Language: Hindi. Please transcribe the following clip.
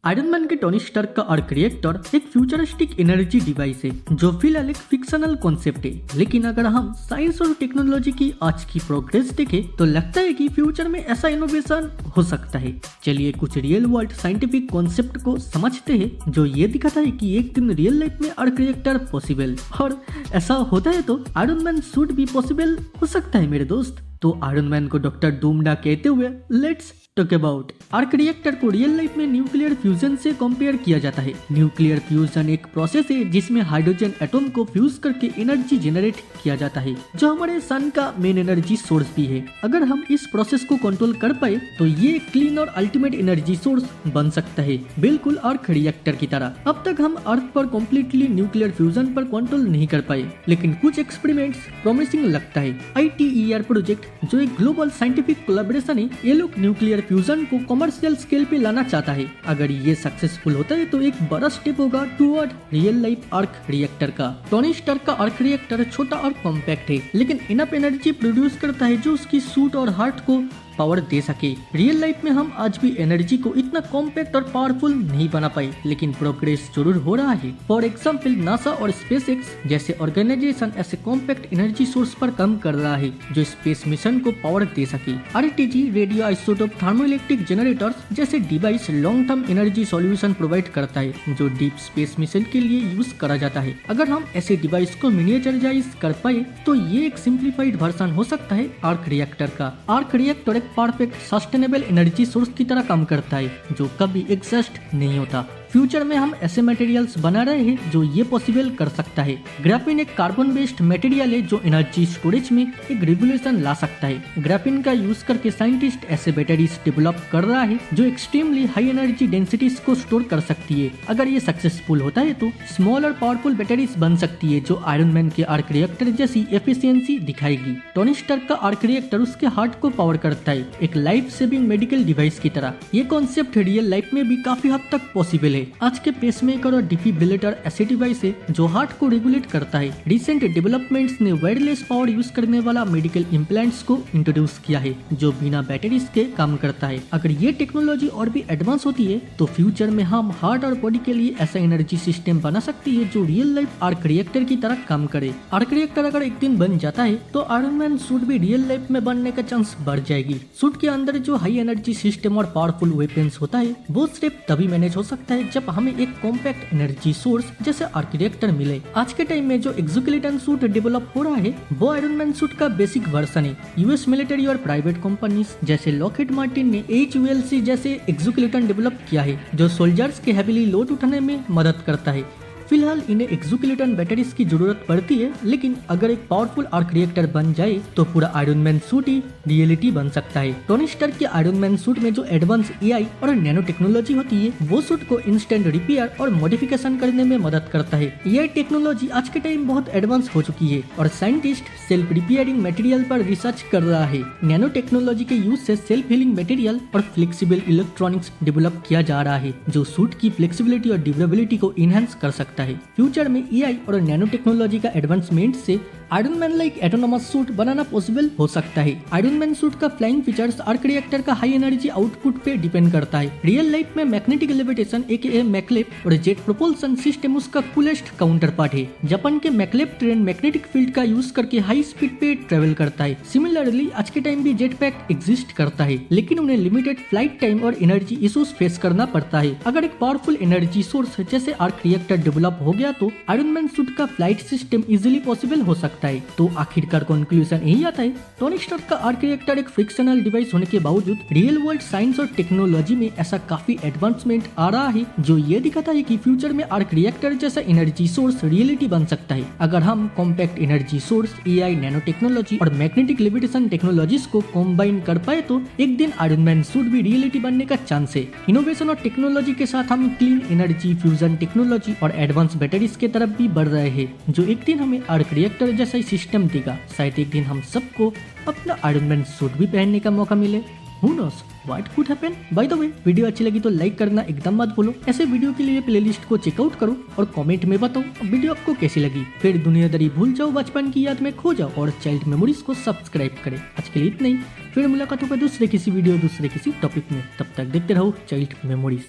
आयरन मैन के टोनी स्टार्क का आर्क रिएक्टर एक फ्यूचरिस्टिक एनर्जी डिवाइस है जो फिलहाल एक फिक्शनल कॉन्सेप्ट है। लेकिन अगर हम साइंस और टेक्नोलॉजी की आज की प्रोग्रेस देखें तो लगता है कि फ्यूचर में ऐसा इनोवेशन हो सकता है। चलिए कुछ रियल वर्ल्ड साइंटिफिक कॉन्सेप्ट को समझते हैं जो ये दिखाता है कि एक दिन रियल लाइफ में आर्क रिएक्टर पॉसिबल, और ऐसा होता है तो आयरन मैन सूट भी पॉसिबल हो सकता है मेरे दोस्त। तो आयरन मैन को डॉक्टर डूमडा कहते हुए let's talk about arc reactor को रियल लाइफ में न्यूक्लियर फ्यूजन से कंपेयर किया जाता है। न्यूक्लियर फ्यूजन एक प्रोसेस है जिसमें हाइड्रोजन एटॉम को फ्यूज करके एनर्जी जनरेट किया जाता है जो हमारे सन का मेन एनर्जी सोर्स भी है। अगर हम इस प्रोसेस को कंट्रोल कर पाए तो ये क्लीन और अल्टीमेट एनर्जी सोर्स बन सकता है, बिल्कुल आर्क रिएक्टर की तरह। अब तक हम अर्थ पर कम्प्लीटली न्यूक्लियर फ्यूजन पर कंट्रोल नहीं कर पाए, लेकिन कुछ एक्सपेरिमेंट्स प्रॉमिसिंग लगता है। ITER प्रोजेक्ट जो एक ग्लोबल साइंटिफिक कोलैबोरेशन है, ये लोग न्यूक्लियर फ्यूजन को कमर्शियल स्केल पे लाना चाहता है। अगर ये सक्सेसफुल होता है तो एक बड़ा स्टेप होगा toward real life arc reactor का। टोनी स्टार्क का आर्क रिएक्टर छोटा और कॉम्पैक्ट है, लेकिन इनफ एनर्जी प्रोड्यूस करता है जो उसकी सूट और हार्ट को पावर दे सके। रियल लाइफ में हम आज भी एनर्जी को इतना कॉम्पैक्ट और पावरफुल नहीं बना पाए, लेकिन प्रोग्रेस जरूर हो रहा है। फॉर एग्जाम्पल नासा और स्पेसएक्स जैसे ऑर्गेनाइजेशन ऐसे कॉम्पैक्ट एनर्जी सोर्स पर काम कर रहा है जो स्पेस मिशन को पावर दे सके। RTG radio isotope thermoelectric generators जैसे device long term energy solution provide करता है जो डीप स्पेस मिशन के लिए यूज करा जाता है। अगर हम ऐसे डिवाइस को मिनिएचराइज कर पाए तो ये एक सिंप्लीफाइड वर्जन हो सकता है आर्क रिएक्टर का। Arc reactor perfect sustainable energy source की तरह काम करता है जो कभी एग्जॉस्ट नहीं होता। फ्यूचर में हम ऐसे मटेरियल्स बना रहे हैं जो ये पॉसिबल कर सकता है। ग्राफीन एक कार्बन बेस्ड मटेरियल है जो एनर्जी स्टोरेज में एक रिवोल्यूशन ला सकता है। ग्राफीन का यूज करके साइंटिस्ट ऐसे बैटरीज डेवलप कर रहा है जो एक्सट्रीमली हाई एनर्जी डेंसिटीज को स्टोर कर सकती है। अगर ये सक्सेसफुल होता है तो स्मॉल और पावरफुल बैटरीज बन सकती है जो आयरन मैन के आर्क रिएक्टर जैसी एफिशिएंसी दिखाएगी। टोनी स्टार्क का आर्क रिएक्टर उसके हार्ट को पावर करता है, एक लाइफ सेविंग मेडिकल डिवाइस की तरह। ये कॉन्सेप्ट रियल लाइफ में भी काफी हद तक पॉसिबल है। आज के पेसमेकर और डिफिब्रिलेटर ऐसे डिवाइस है जो हार्ट को रेगुलेट करता है। रिसेंट डेवलपमेंट्स ने वायरलेस पावर यूज करने वाला मेडिकल इम्प्लांट्स को इंट्रोड्यूस किया है जो बिना बैटरीज के काम करता है। अगर ये टेक्नोलॉजी और भी एडवांस होती है तो फ्यूचर में हम हार्ट और बॉडी के लिए ऐसा एनर्जी सिस्टम बना सकती है जो रियल लाइफ आर्क रिएक्टर की तरह काम करे। आर्क रिएक्टर अगर एक दिन बन जाता है तो आयरन मैन सूट भी रियल लाइफ में बनने का चांस बढ़ जाएगी। सूट के अंदर जो हाई एनर्जी सिस्टम और पावरफुल वेपन्स होता है वो सिर्फ तभी मैनेज हो सकता है जब हमें एक कॉम्पैक्ट एनर्जी सोर्स जैसे आर्क रिएक्टर मिले। आज के टाइम में जो एक्सोस्केलेटन सूट डेवलप हो रहा है वो आयरन मैन सूट का बेसिक वर्जन है। यूएस मिलिट्री और प्राइवेट कंपनीज जैसे लॉकहीड मार्टिन ने HULC जैसे एक्सोस्केलेटन डेवलप किया है जो सोल्जर्स के हैवीली लोड उठाने में मदद करता है। फिलहाल इन्हें एक्सोस्केलेटन बैटरीज की जरूरत पड़ती है, लेकिन अगर एक पावरफुल आर्क रिएक्टर बन जाए तो पूरा आयरन मैन सूट ही रियलिटी बन सकता है। टोनी स्टार्क के आयरन मैन सूट में जो एडवांस AI और नैनो टेक्नोलॉजी होती है वो सूट को इंस्टेंट रिपेयर और मॉडिफिकेशन करने में मदद करता है। ये टेक्नोलॉजी आज के टाइम बहुत एडवांस हो चुकी है और साइंटिस्ट सेल्फ रिपेयरिंग मटेरियल पर रिसर्च कर रहा है। नैनो टेक्नोलॉजी के यूज से सेल्फ हीलिंग मटेरियल और फ्लेक्सिबल इलेक्ट्रॉनिक्स डेवलप किया जा रहा है जो सूट की फ्लेक्सिबिलिटी और ड्यूरेबिलिटी को इनहेंस कर सकता है। फ्यूचर में AI और नैनो टेक्नोलॉजी का एडवांसमेंट से Iron Man like autonomous suit बनाना पॉसिबल हो सकता है। आयरन मैन सूट का फ्लाइंग फीचर्स आर्क रिएक्टर का हाई एनर्जी आउटपुट पे डिपेंड करता है। रियल लाइफ में मैग्नेटिक लेविटेशन AKA मैकलेप और जेट प्रोपल्सन सिस्टम उसका कूलेस्ट काउंटर पार्ट है। जापान के मैकलेप ट्रेन मैग्नेटिक फील्ड का यूज करके हाई स्पीड पे ट्रेवल करता है। सिमिलरली आज के टाइम भी जेट पैक एग्जिस्ट करता है, लेकिन उन्हें लिमिटेड फ्लाइट टाइम और एनर्जी इश्यूज फेस करना पड़ता है। अगर एक पावरफुल एनर्जी सोर्स जैसे आर्क रिएक्टर डेवलप हो गया तो आयरन मैन सूट का फ्लाइट सिस्टम इजीली पॉसिबल हो सकता है। तो आखिरकार कंक्लूजन यही आता है, टोनी स्टार्क का आर्क रिएक्टर एक फ्रिक्शनल डिवाइस होने के बावजूद रियल वर्ल्ड साइंस और टेक्नोलॉजी में ऐसा काफी एडवांसमेंट आ रहा है जो ये दिखाता है कि फ्यूचर में आर्क रिएक्टर जैसा एनर्जी सोर्स रियलिटी बन सकता है। अगर हम compact energy source AI nano technology और मैग्नेटिक लेविटेशन टेक्नोलॉजीज को कॉम्बाइन कर पाए तो एक दिन आयरन मैन सूट भी रियलिटी बनने का चांस है। इनोवेशन और टेक्नोलॉजी के साथ हम क्लीन एनर्जी, फ्यूजन टेक्नोलॉजी और एडवांस बैटरीज के तरफ भी बढ़ रहे हैं जो एक दिन हमें आर्क रिएक्टर जैसा सिस्टम देगा। शायद एक दिन हम सबको अपना आयरन मैन सूट भी पहनने का मौका मिले। Who knows what could happen? By the way, video अच्छी लगी तो लाइक करना एकदम मत भूलो। ऐसे वीडियो के लिए प्लेलिस्ट को चेकआउट करो और कमेंट में बताओ वीडियो आपको कैसी लगी। फिर दुनियादारी भूल जाओ, बचपन की याद में खो जाओ और चाइल्ड मेमोरीज को सब्सक्राइब करें। आज के लिए इतना ही, फिर मुलाकात होगा दूसरे किसी वीडियो दूसरे किसी टॉपिक में। तब तक देखते रहो चाइल्ड मेमोरीज।